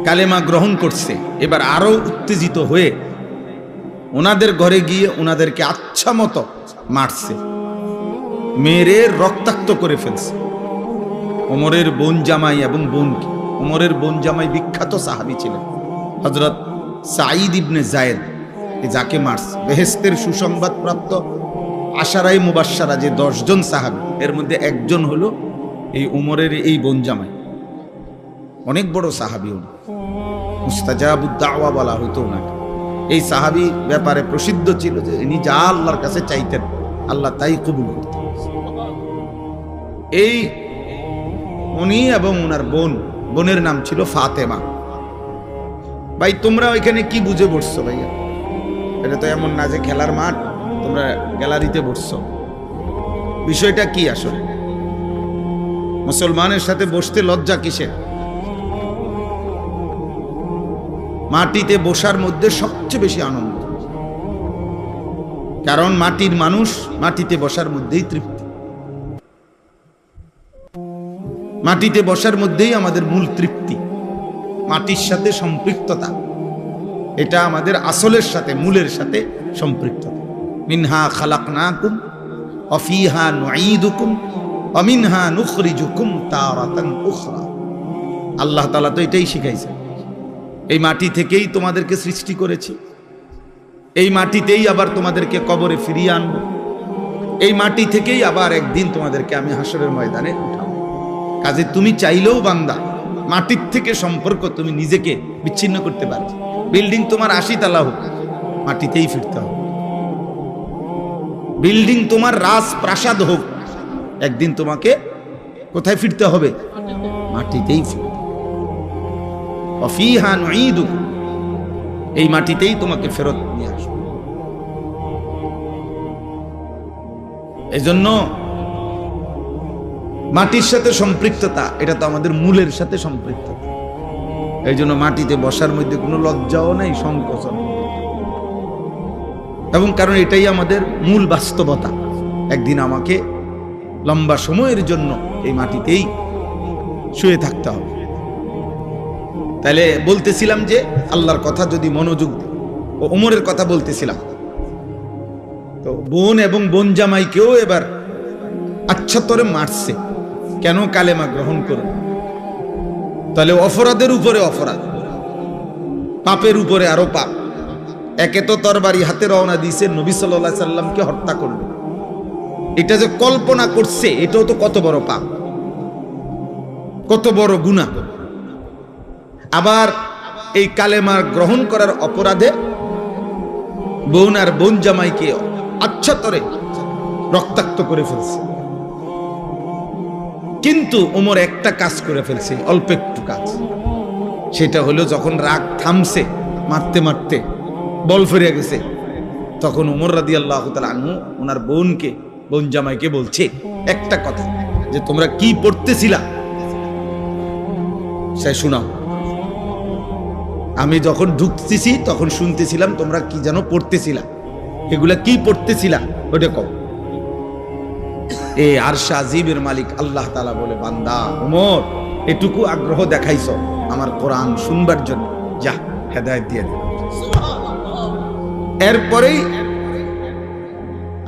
[SPEAKER 1] কালেমা গ্রহণ করছে। এবার আরো উত্তেজিত হয়ে ওনাদের ঘরে গিয়ে ওনাদেরকে আচ্ছা মতো মারছে, মেরে রক্তাক্ত করে ফেলছে। ওমরের বোন জামাই এবং বোনকে, ওমরের বোন জামাই বিখ্যাত সাহাবী ছিলেন হযরত সাঈদ ইবনে যায়েদ, যাকে মারছে। বেহেশতের সুসংবাদ প্রাপ্ত আশারায়ে মুবাশশারা যে 10 জন সাহাবী, এর মধ্যে একজন হলো এই ওমরের এই বোন জামাই। অনেক বড় সাহাবী, উনি মুস্তাজাবুদ দাওয়া বলা হতো ওনাকে। এই সাহাবী ব্যাপারে প্রসিদ্ধ ছিল যে ইনি যা আল্লাহর কাছে চাইতেন আল্লাহ তাই কবুল করতেন। এই উনি এবং ওনার বোন, বোনের নাম ছিল ফাতেমা। ভাই তোমরা ওইখানে কি বুঝে বসছো ভাইয়া? এটা তো এমন না যে খেলার মাঠ, তোমরা গ্যালারিতে বসছো। বিষয়টা কি আসলে? মুসলমানের সাথে বসতে লজ্জা কিসের? মাটিতে বসার মধ্যে সবচেয়ে বেশি আনন্দ, কারণ মাটির মানুষ মাটিতে বসার মধ্যেই তৃপ্তি। মাটিতে বসার মধ্যেই আমাদের মূল তৃপ্তি, মাটির সাথে সম্পৃক্ততা, এটা আমাদের আসলের সাথে, মূলের সাথে সম্পৃক্ততা। মিনহা খালাকনাকুম ওয়া ফিহা নুঈদুকুম ওয়া মিনহা নুখরিজুকুম তারাতান উখরা। আল্লাহ তাআলা তো এটাই শিখাইছেন, এই মাটি থেকেই তোমাদেরকে সৃষ্টি করেছি, এই মাটিতেই আবার তোমাদেরকে কবরে ফিরিয়ে আনব, এই মাটি থেকেই আবার একদিন তোমাদেরকে আমি হাসরের ময়দানে উঠাবো। কাজে তুমি চাইলেও বান্দা মাটির থেকে সম্পর্ক তুমি নিজেকে বিচ্ছিন্ন করতে পারবে। বিল্ডিং তোমার 80 তলা হোক, মাটিতেই ফিরতে হবে। বিল্ডিং তোমার রাজপ্রাসাদ হোক, একদিন তোমাকে কোথায় ফিরতে হবে? মাটিতেই ফিরতে। ফিহা নুঈদুকুম, এই মাটিতেই তোমাকে ফেরত নিয়ে আসবে। এজন্য মাটির সাথে সম্পৃক্ততা, এটা তো আমাদের মূলের সাথে সম্পৃক্ততা। এই জন্য মাটিতে বসার মধ্যে কোনো লজ্জাও নাই, সংকোচন, এবং কারণ এটাই আমাদের মূল বাস্তবতা। একদিন আমাকে লম্বা সময়ের জন্য এই মাটিতেই শুয়ে থাকতে হবে। তাহলে বলতেছিলাম যে আল্লাহর কথা যদি মনোযোগ, ও ওমরের কথা বলতেছিলাম, তো বোন এবং বোন জামাইকেও এবার আচ্ছা তরে মারছে, কেন? কালেমা গ্রহণ করুন। তাহলে অপরাধের উপরে অপরাধ, পাপের উপরে আরো পাপ। একে তো তরবারি হাতে রওনা দিয়েছে নবী সাল্লাল্লাহু আলাইহি সাল্লামকে হত্যা করবে, এটা যে কল্পনা করছে এটাও তো কত বড় পাপ, কত বড় গুনাহ। আবার এই কালেমা গ্রহণ করার অপরাধে বোন আর বোন জামাইকে আচ্ছা তরে রক্তাক্ত করে ফেলছে। কিন্তু ওমর একটা কাজ করে ফেলছে, অল্প একটু কাজ। সেটা হলো যখন রাগ থামছে, মারতে মারতে বল ফিরে গেছে, তখন ওমর রাদিয়াল্লাহু তাআলা আনহু ওনার বোনকে, বোন জামাইকে বলছে একটা কথা, যে তোমরা কি পড়তেছিলা সে শোনাও। আমি যখন ঢুকতেছি তখন শুনতেছিলাম তোমরা কি যেন পড়তেছিলা, এগুলা কি পড়তেছিলা ওটা কও। এই আরশ আজিমের মালিক আল্লাহ তাআলা বলে, বান্দা ওমর, এটুকু আগ্রহ দেখাইছো আমার কোরআন শুনবার জন্য, যা হেদায়েত দিয়ে দিলাম। এরপরেই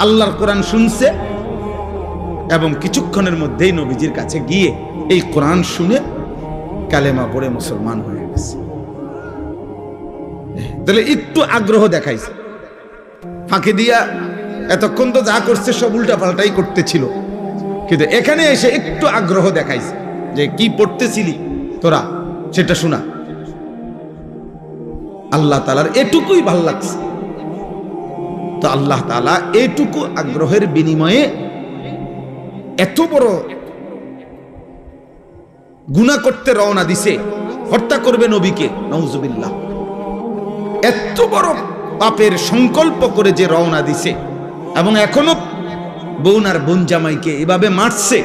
[SPEAKER 1] আল্লাহর কোরআন শুনছে এবং কিছুক্ষণের মধ্যেই নবীজির কাছে গিয়ে এই কোরআন শুনে কালেমা পড়ে মুসলমান হয়ে গেছে। তাহলে একটু আগ্রহ দেখাইছে, ফাঁকি দিয়া এতক্ষণ তো যা করছে সব উল্টা পাল্টাই করতেছিল, কিন্তু এখানে এসে একটু আগ্রহ দেখাইছে যে কি পড়তেছিলি তোরা সেটা শোনা। আল্লাহ তাআলার এটুকুই ভাল লাগছে। তো আল্লাহ তাআলা এইটুকু আগ্রহের বিনিময়ে এত বড় গুনাহ করতে রওনা দিছে, হত্যা করবে নবীকে, নাউজুবিল্লাহ। এত বড় পাপের সংকল্প করে যে রওনা দিছে, এবং এখনো বোন আর বোন জামাইকে এভাবে মারছে,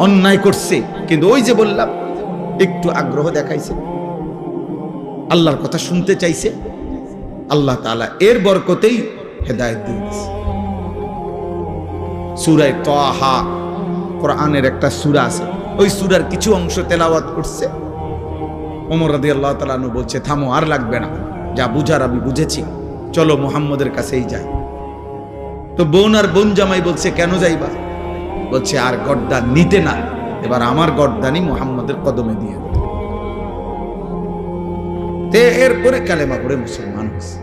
[SPEAKER 1] অন্যায় করছে, কিন্তু ওই যে বললাম একটু আগ্রহ দেখাইছে, আল্লাহর কথা শুনতে চাইছে, আল্লাহ তাআলা এর বরকতেই হেদায়েত দিয়েছে। সূরা তাহা কোরআনের একটা সূরা আছে, ওই সূরার কিছু অংশ তেলাওয়াত করছে। ওমর রাদিয়াল্লাহু তাআলা আনহু বলছে, থামো, আর লাগবে না, যা বুঝার আমি বুঝেছি, চলো মুহাম্মদের কাছেই যাই। তো বোন আর বোন জামাই বলছে, কেন যাইবা? বলছে, আর গর্দান নিতে না, এবার আমার গর্দানই মুহাম্মদের কদমে দিয়ে দাও। এরপরে কালেমা পড়ে মুসলমান হয়েছে।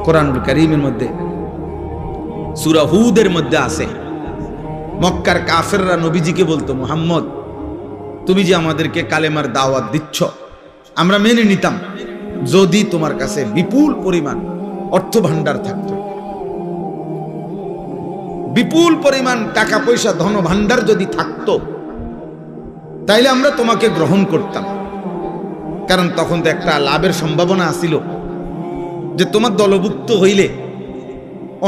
[SPEAKER 1] কোরআনুল কারীমের মধ্যে সূরা হুদের মধ্যে আছে, মক্কার কাফেররা নবীজিকে বলতো, মুহাম্মদ তুমি যে আমাদেরকে কালেমার দাওয়াত দিচ্ছ, আমরা মেনে নিতাম যদি তোমার কাছে বিপুল পরিমাণ অর্থ ভান্ডার থাকতো, বিপুল পরিমাণ টাকা পয়সা ধন ভান্ডার যদি থাকতো, তাইলে আমরা তোমাকে গ্রহণ করতাম। কারণ তখন তো একটা লাভের সম্ভাবনা আছিল, যে তোমার দলভুক্ত হইলে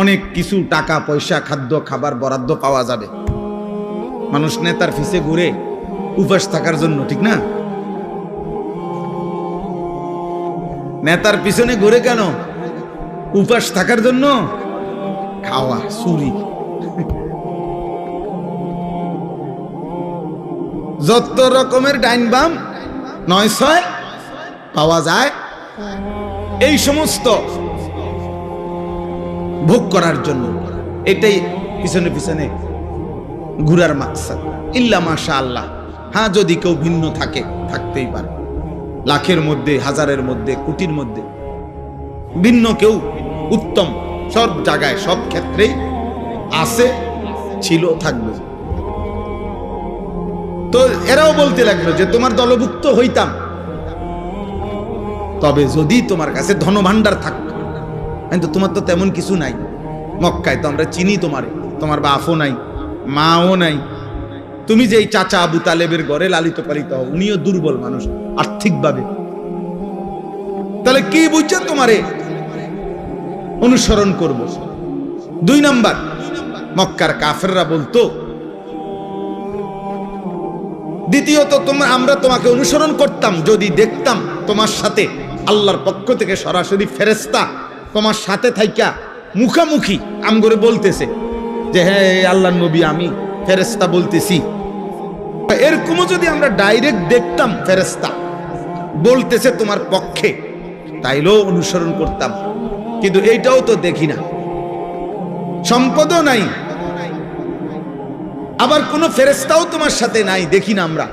[SPEAKER 1] অনেক কিছু টাকা পয়সা, খাদ্য খাবার বরাদ্দ পাওয়া যাবে। মানুষ নেতার পিছে ঘুরে উপাস থাকার জন্য, ঠিক না? নেতার পিছনে ঘুরে কেন? উপাস থাকার জন্য। খাওয়া, চুরি, যত রকমের ডাইন বাম ৯-৬ পাওয়া যায়, এই সমস্ত ভোগ করার জন্য, এটাই পিছনে পিছনে ঘুরার মাকসাদ। ইল্লা মাশাআল্লাহ, হ্যাঁ যদি কেউ ভিন্ন থাকে, থাকতেই পারে, লাখের মধ্যে, হাজারের মধ্যে, কোটির মধ্যে ভিন্ন কেউ উত্তম, সব জায়গায় সব ক্ষেত্রেই আছে, ছিল, থাকবে। তো এরাও বলতে লাগলো যে তোমার দলভুক্ত হইতাম, তবে যদি তোমার কাছে ধনভাণ্ডার থাকতো। কিন্তু তোমার তো তেমন কিছু নাই, মক্কায় তো আমরা চিনি তোমারে, তোমার বাপও নাই, মাও নাই, তুমি যে এই চাচা আবু তালেবের ঘরে লালিত পালিত, উনিও দুর্বল মানুষ আর্থিকভাবে, তাহলে কি বুঝছে তোমারে অনুসরণ করব। ২ নাম্বার, মক্কার কাফেররা বলতো দ্বিতীয়ত আমরা তোমাকে অনুসরণ করতাম যদি দেখতাম তোমার সাথে আল্লাহর পক্ষ থেকে সরাসরি ফেরেশতা তোমার সাথে থাইকা মুখামুখি আমগরে বলতেছে যে হ্যাঁ আল্লাহর নবী আমি ফেরেশতা বলতেছি। এরকমও যদি আমরা ডাইরেক্ট দেখতাম ফেরেশতা বলতেছে তোমার পক্ষে, তাইলেও অনুসরণ করতাম। কিন্তু এইটাও তো দেখি না, সম্পদও নাই, আবার কোন ফেরেশতাও তোমার সাথে নাই, দেখি না আমরা,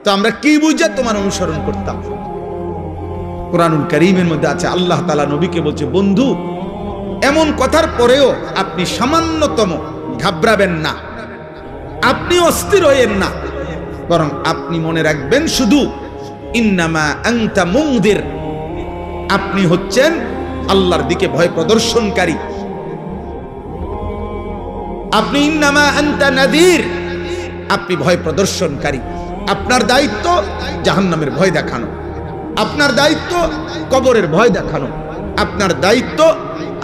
[SPEAKER 1] তো আমরা কি বুঝে তোমার অনুসরণ করতাম? কুরআনুল কারীমের মধ্যে আছে আল্লাহ তাআলা নবীকে বলছে, বন্ধু এমন কথার পরেও আপনি সামান্যতম ঘাবড়াবেন না, আপনি অস্থির হইয়েন না, বরং আপনি মনে রাখবেন শুধু ইন্নামা আনতা মুনদির, আপনি হচ্ছেন আল্লাহর দিকে ভয় প্রদর্শনকারী। আপনি ইন্নামা আনতা নাযীর, আপনি ভয় প্রদর্শনকারী। আপনার দায়িত্ব জাহান্নামের ভয় দেখানো, আপনার দায়িত্ব কবরের ভয় দেখানো, আপনার দায়িত্ব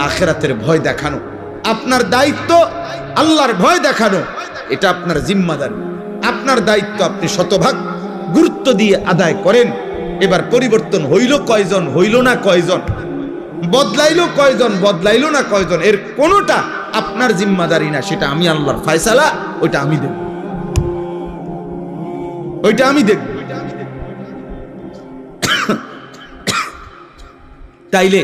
[SPEAKER 1] আখিরাতের ভয় দেখানো, আপনার দায়িত্ব আল্লাহর ভয় দেখানো। এটা আপনার জিম্মাদারি, আপনার দায়িত্ব আপনি শতভাগ গুরুত্ব দিয়ে আদায় করেন। এবার পরিবর্তন হইল কয়জন, হইল না কয়জন, বদলাইলো কয়জন, বদলাইলো না কয়জন, এর কোনোটা আপনার জিম্মাদারি না, সেটা আমি আল্লাহর ফয়সালা, ওইটা আমি দেব, ওইটা আমি দেব। তাইলে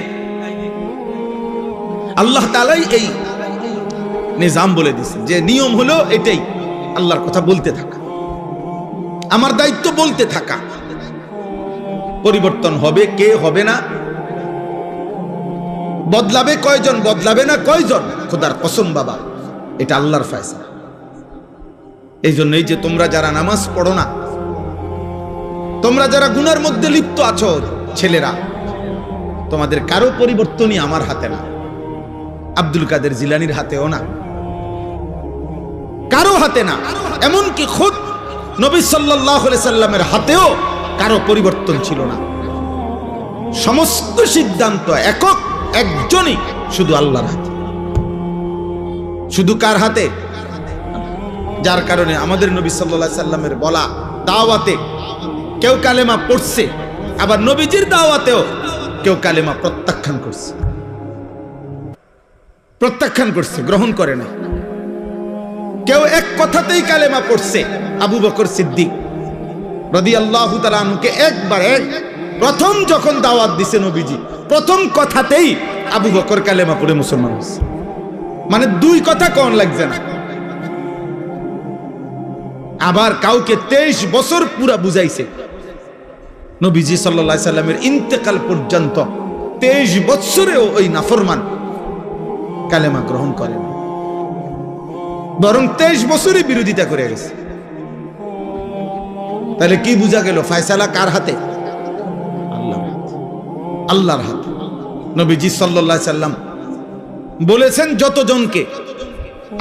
[SPEAKER 1] আল্লাহ তাআলাই এই নিজাম বলে দিয়েছেন যে নিয়ম হলো এটাই, আল্লাহর কথা বলতে থাকা, আমার দায়িত্ব বলতে থাকা। পরিবর্তন হবে কে, হবে না, বদলাবে কয়জন, বদলাবে না কয়জন, খোদার কসম বাবা, এটা আল্লাহর ফয়সালা। এই জন্যই যে তোমরা যারা নামাজ পড়ো না, তোমরা যারা গুনার মধ্যে লিপ্ত আছো ছেলেরা, তোমাদের কারো পরিবর্তনই আমার হাতে না, আব্দুল কাদের জিলানীর হাতেও না, কারো হাতে না, এমনকি খুদ নবী সাল্লাল্লাহু আলাইহি সাল্লামের হাতেও কারো পরিবর্তন ছিল না। সমস্ত সিদ্ধান্ত একক একজনই, শুধু আল্লাহর হাতে। শুধু কার হাতে? যার কারণে আমাদের নবী সাল্লাল্লাহু আলাইহি সাল্লামের বলা দাওয়াতে কেউ কালেমা পড়ছে, আবার নবীজির দাওয়াতেও কেউ কালেমা প্রত্যাখ্যান করছে, প্রত্যাখ্যান করছে, গ্রহণ করে না। কেউ এক কথাতেই কালেমা পড়ছে, আবু বকর সিদ্দিক রাদিয়াল্লাহু তাআলা আনহুকে একবার প্রথম যখন দাওয়াত দিছে নবীজি, প্রথম কথাতেই আবু বকর কালেমা পড়ে মুসলমান হয়েছে। মানে দুই কথা কোন লাগছে না। আবার কাউকে 23 বছর পুরা বুঝাইছে, নবীজি সাল্লাল্লাহু আলাইহি সাল্লামের ইন্তেকাল পর্যন্ত 23 বছরেও ওই নাফরমান কালেমা গ্রহণ করে না, বরং 23 বছরই বিরোধিতা করে গেছে। তাহলে কি বুঝা গেল? ফয়সালা কার হাতে? আল্লাহর হাতে। নবীজি সাল্লাল্লাহু আলাইহি সাল্লাম বলেছেন যতজনকে,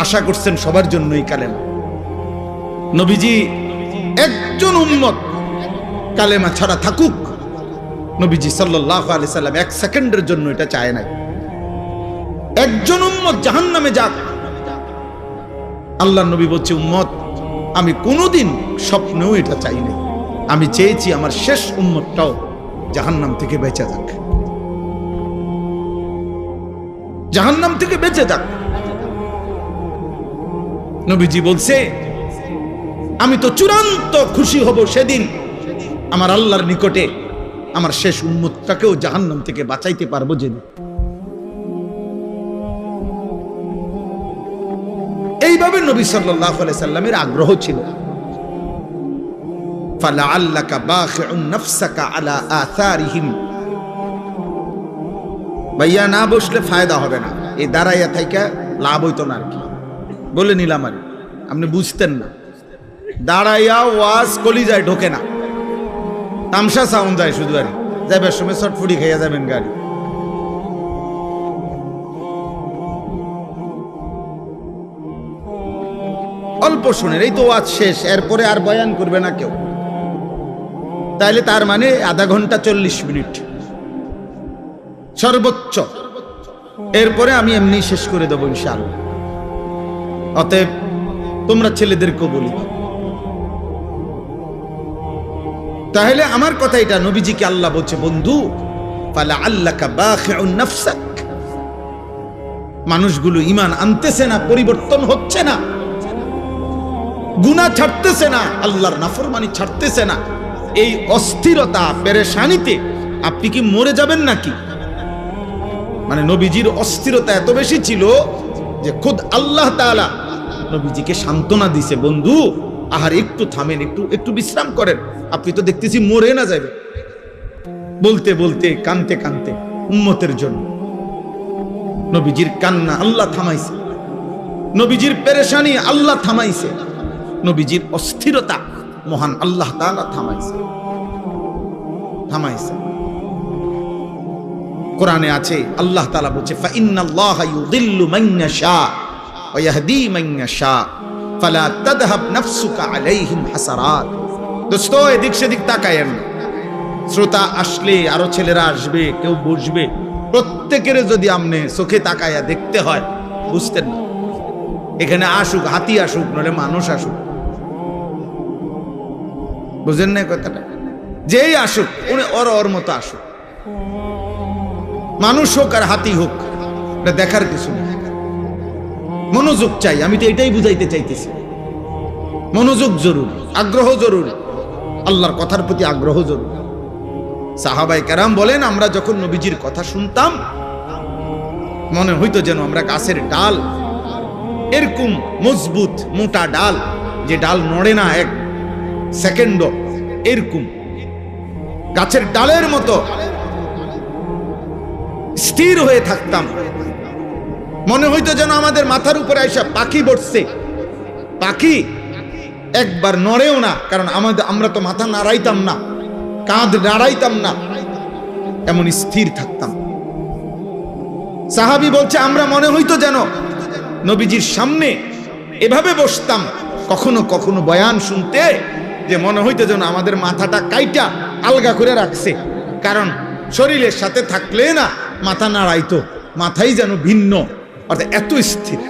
[SPEAKER 1] আশা করছেন সবার জন্যই কালেমা। নবীজি একজন উম্মত কালেমা ছাড়া থাকুক, নবীজি সাল্লাল্লাহু আলাইহি সাল্লাম এক সেকেন্ডের জন্য এটা চায় নাই। একজন উম্মত জাহান্নামে যাক, আল্লাহর নবী বলছে উম্মত আমি কোনোদিন স্বপ্নেও এটা চাই নাই, আমি চেয়েছি আমার শেষ উম্মতটাও জাহান্নাম থেকে বেঁচে যাক, জাহান্নাম থেকে বেঁচে যাক। নবীজি বলছে আমি তো চূড়ান্ত খুশি হব সেদিন আমার আল্লাহর নিকটে আমার শেষ উম্মতটাকেও জাহান্নাম থেকে বাঁচাইতে পারবো যেদিন। এইভাবে নবী সাল্লাল্লাহু আলাইহি সাল্লামের আগ্রহ ছিল। ফালাআল্লাকা বাখিউন নাফসাকা আলা আথারিহিম, ভাইয়া না বসলে ফায়দা হবে না, এই দাঁড়াইয়া থাইকা লাভ হইতো না আর কি, বলে নিলাম। আর আপনি বুঝতেন না, দাঁড়াইয়া ওয়াজ কলিজায় ঢোকে না, তামসা সাউন্ড যায় শুধু, আর যাইবার সময় চটফুটি খাইয়া যাবেন গাড়ি। অল্প শুনেন, এই তো ওয়াজ শেষ, এরপরে আর বয়ান করবে না কেউ, তাইলে তার মানে আধা ঘন্টা 40 মিনিট সর্বোচ্চ, এরপরে আমি এমনি শেষ করে দেবো ইনশাআল্লাহ। অতএব তোমরা ছেলেদেরকেও বলি, তাহলে আমার কথা এটা, নবীজিকে আল্লাহ বলছে বন্ধু ফালা আল্লাকা বাখিউন নাফসাক, মানুষগুলো ঈমান আনতেছে না, পরিবর্তন হচ্ছে না, গুনাহ ছাড়তেছে না, আল্লাহর নাফরমানি ছাড়তেছে না, এই অস্থিরতা পেরেশানিতে আপনি কি মরে যাবেন নাকি? মানে নবীজির অস্থিরতা এত বেশি ছিল যে খুদ আল্লাহ তাআলা নবীজিকে সান্ত্বনা দিছে, বন্ধু আহার একটু থামেন, একটু বিশ্রাম করেন, আপনি তো দেখতেছি মরে না যাবে। বলতে বলতে কানতে কানতে উম্মতের জন্য নবীজির কান্না আল্লাহ থামাইছে, নবীজির পেরেশানি আল্লাহ থামাইছে, নবীজির অস্থিরতা মহান আল্লাহ তাআলা থামাইছে। কোরআনে আছে আল্লাহ তাআলা বলছে ফা ইন্নাল্লাহা ইউযিল্লু মান ইয়াশা ওয়া ইয়াহদি মান ইয়াশা ফালা তাযহাব নাফসুকা আলাইহিম হাসারাত। দোস্ত এদিক সেদিক তাকায়েন, শ্রোতা আসলে আরো ছেলেরা আসবে, কেউ বসবে, প্রত্যেকের যদি আমনে চোখে তাকায়া দেখতে হয় বুঝতেন না। এখানে আসুক হাতি আসুক নলে মানুষ আসুক, বুঝেন না কথাটা? যেই আসুক উনি ওর মতো আসুক, মানুষ হোক আর হাতি হোক, এটা দেখার কিছু নেই। মনোযোগ চাই, আমি তো এটাই বুঝাইতে চাইতেছি। মনোযোগ জরুরি, আগ্রহ জরুরি, আল্লাহর কথার প্রতি আগ্রহ জরুরি। সাহাবায়ে কেরাম বলেন আমরা যখন নবীজির কথা শুনতাম মনে হইতো যেন আমরা গাছের ডাল, এরকম মজবুত মোটা ডাল, যে ডাল নড়ে না এক সেকেন্ডও, এরকম গাছের ডালের মতো স্থির হয়ে থাকতাম। মনে হইতো যেন আমাদের মাথার উপরে আইসা পাখি বসছে, পাখি একবার নড়েও না, কারণ আমরা তো মাথা নাড়াইতাম না, কাঁধ নাড়াইতাম না, এমন স্থির থাকতাম। সাহাবী বলছে আমরা মনে হইতো যেন নবীজির সামনে এভাবে বসতাম কখনো কখনো বয়ান শুনতে, যে মনে হইতো যেন আমাদের মাথাটা কাইটা আলগা করে রাখছে, কারণ শরীরের সাথে থাকলে না মাথা নাড়াইতো, মাথাই যেন ভিন্ন, অর্থাৎ এত স্থির।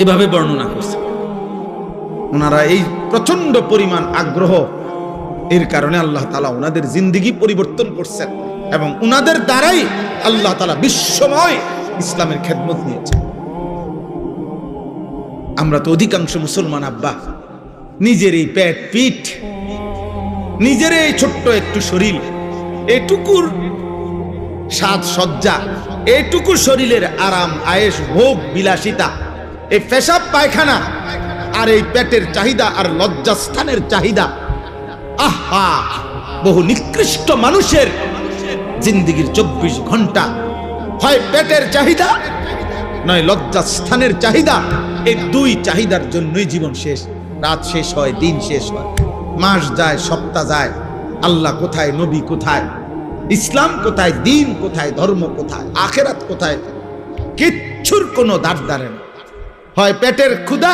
[SPEAKER 1] এভাবে বর্ণনা করছে ওনারা। এই প্রচন্ড পরিমাণ আগ্রহ, এর কারণে আল্লাহ তাআলা ওনাদের জিন্দেগি পরিবর্তন করছেন এবং ওনাদের দ্বারাই আল্লাহ তাআলা বিশ্বময় ইসলামের খেদমত নিয়েছেন। আমরা তো অধিকাংশ মুসলমান আব্বা নিজের এই পেট পিঠ, নিজের এই ছোট্ট একটু শরীর, এটুকুর সাজ সজ্জা, এটুকু শরীরের আরাম আয়েশ ভোগ বিলাসিতা, এই পেশাব পায়খানা আর এই পেটের চাহিদা আর লজ্জাস্থানের চাহিদা, আহা বহু নিকৃষ্ট মানুষের জিন্দেগির 24 ঘন্টা হয় পেটের চাহিদা নয় লজ্জাস্থানের চাহিদা। এই দুই চাহিদার জন্যই জীবন শেষ, রাত শেষ হয়, দিন শেষ হয়, মাস যায়, সপ্তাহ যায়, আল্লাহ কোথায়, নবী কোথায়, ইসলাম কোথায়, দিন কোথায়, ধর্ম কোথায়, আখেরাত কোথায়, কিচ্ছুর কোনো দাঁড় দাঁড়ে না। হয় পেটের ক্ষুধা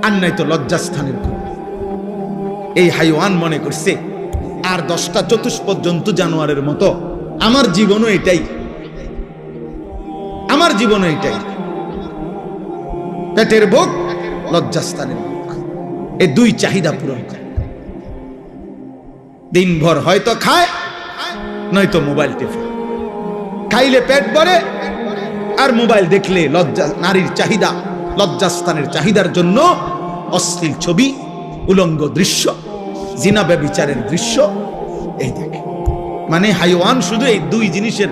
[SPEAKER 1] আর নাই তো লজ্জাস্থানের ক্ষুধা। এই হাইওয়ান মনে করছে আর 10টা চতুষ্পদ জন্তু জানোয়ারের মতো আমার জীবনও এটাই, আমার জীবনও এটাই, পেটের ভোগ, লজ্জাস্থানের ভোগ, এই দুই চাহিদা পূরণ করে। দিনভর হয়তো খায় নয়তো মোবাইল টেপে, খাইলে পেট ভরে আর মোবাইল দেখলে লজ্জা, নারীর চাহিদা, লজ্জাস্থানের চাহিদার জন্য অশ্লীল ছবি, উলঙ্গ দৃশ্য, জিনা ব্যভিচারের দৃশ্য, এই দেখে। মানে হাইওয়ান শুধু এই দুই জিনিসের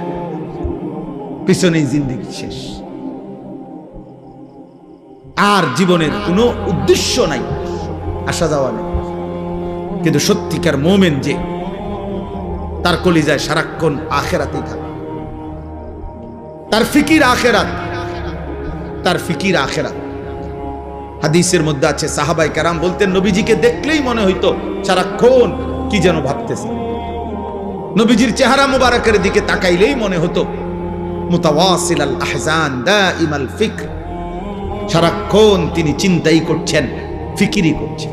[SPEAKER 1] পিছনেই জিন্দেগি শেষ, আর জীবনের কোনো উদ্দেশ্য নাই, আসা যাওয়া নেই। কিন্তু সত্যিকার মুমিন যে, তার কলিজায় সারাক্ষণ আখিরাতেই থাকে, তার ফিকির আখিরাত, তার ফিকির আখিরাত। হাদিসের মধ্যে আছে সাহাবায়ে কেরাম বলতেন নবীজিকে দেখলেই মনে হইতো সারাক্ষণ কি যেন ভাবতেছে, নবীজির চেহারা মুবারকের দিকে তাকাইলেই মনে হতো মুতাওয়াসিলাল আহজান দাইমাল ফিকর, সারাক্ষণ তিনি চিন্তাই করছেন, ফিকিরই করছেন।